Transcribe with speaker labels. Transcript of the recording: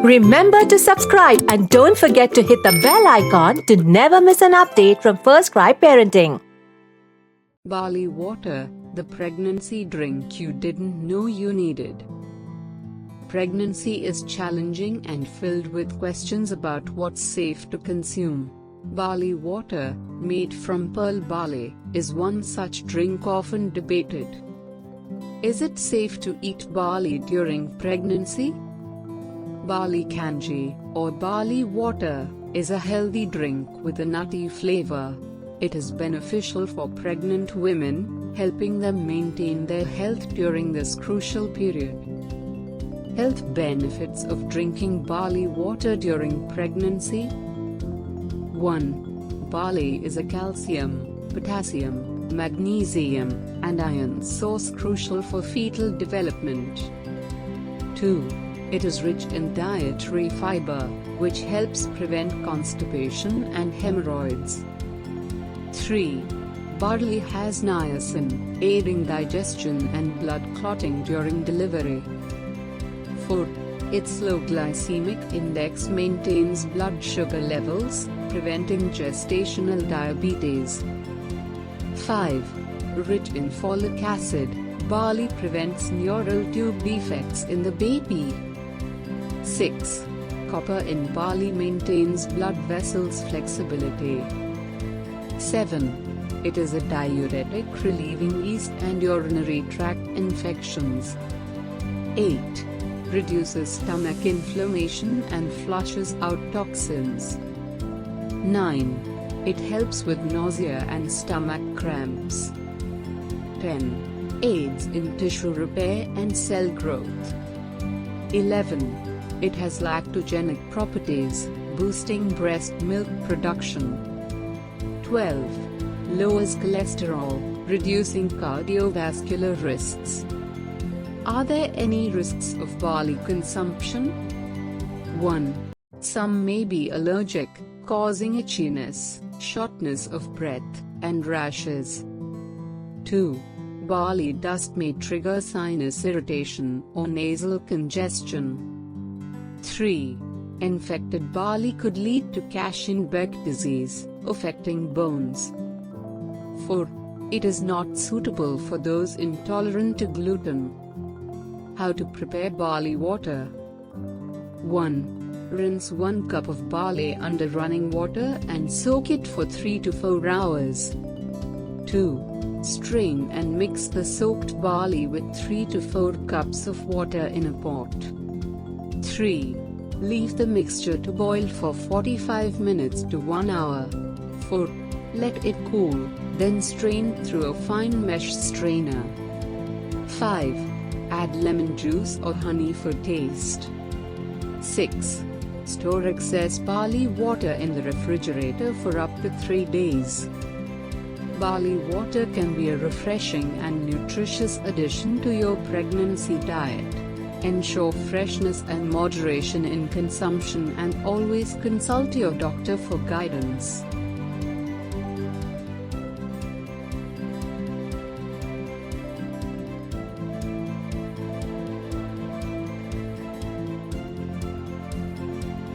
Speaker 1: Remember to subscribe and don't forget to hit the bell icon to never miss an update from First Cry Parenting.
Speaker 2: Barley water, the pregnancy drink you didn't know you needed. Pregnancy is challenging and filled with questions about what's safe to consume. Barley water, made from pearl barley, is one such drink often debated. Is it safe to eat barley during pregnancy? Barley kanji, or barley water, is a healthy drink with a nutty flavor. It is beneficial for pregnant women, helping them maintain their health during this crucial period. Health benefits of drinking barley water during pregnancy. 1. Barley is a calcium, potassium, magnesium, and iron source crucial for fetal development. 2. It is rich in dietary fibre, which helps prevent constipation and haemorrhoids. 3. Barley has niacin, aiding digestion and blood clotting during delivery. 4. Its low glycemic index maintains blood sugar levels, preventing gestational diabetes. 5. Rich in folic acid, barley prevents neural tube defects in the baby. 6. Copper in barley maintains blood vessels flexibility. 7. It is a diuretic relieving yeast and urinary tract infections. 8. Reduces stomach inflammation and flushes out toxins. 9. It helps with nausea and stomach cramps. 10. Aids in tissue repair and cell growth. 11. It has lactogenic properties, boosting breast milk production. 12. Lowers cholesterol, reducing cardiovascular risks. Are there any risks of barley consumption? 1. Some may be allergic, causing itchiness, shortness of breath, and rashes. 2. Barley dust may trigger sinus irritation or nasal congestion. 3. Infected barley could lead to Cashin-Beck disease, affecting bones. 4. It is not suitable for those intolerant to gluten. How to prepare barley water? 1. Rinse 1 cup of barley under running water and soak it for 3 to 4 hours. 2. Strain and mix the soaked barley with 3 to 4 cups of water in a pot. 3. Leave the mixture to boil for 45 minutes to 1 hour. 4. Let it cool, then strain through a fine mesh strainer. 5. Add lemon juice or honey for taste. 6. Store excess barley water in the refrigerator for up to 3 days. Barley water can be a refreshing and nutritious addition to your pregnancy diet. Ensure freshness and moderation in consumption and always consult your doctor for guidance.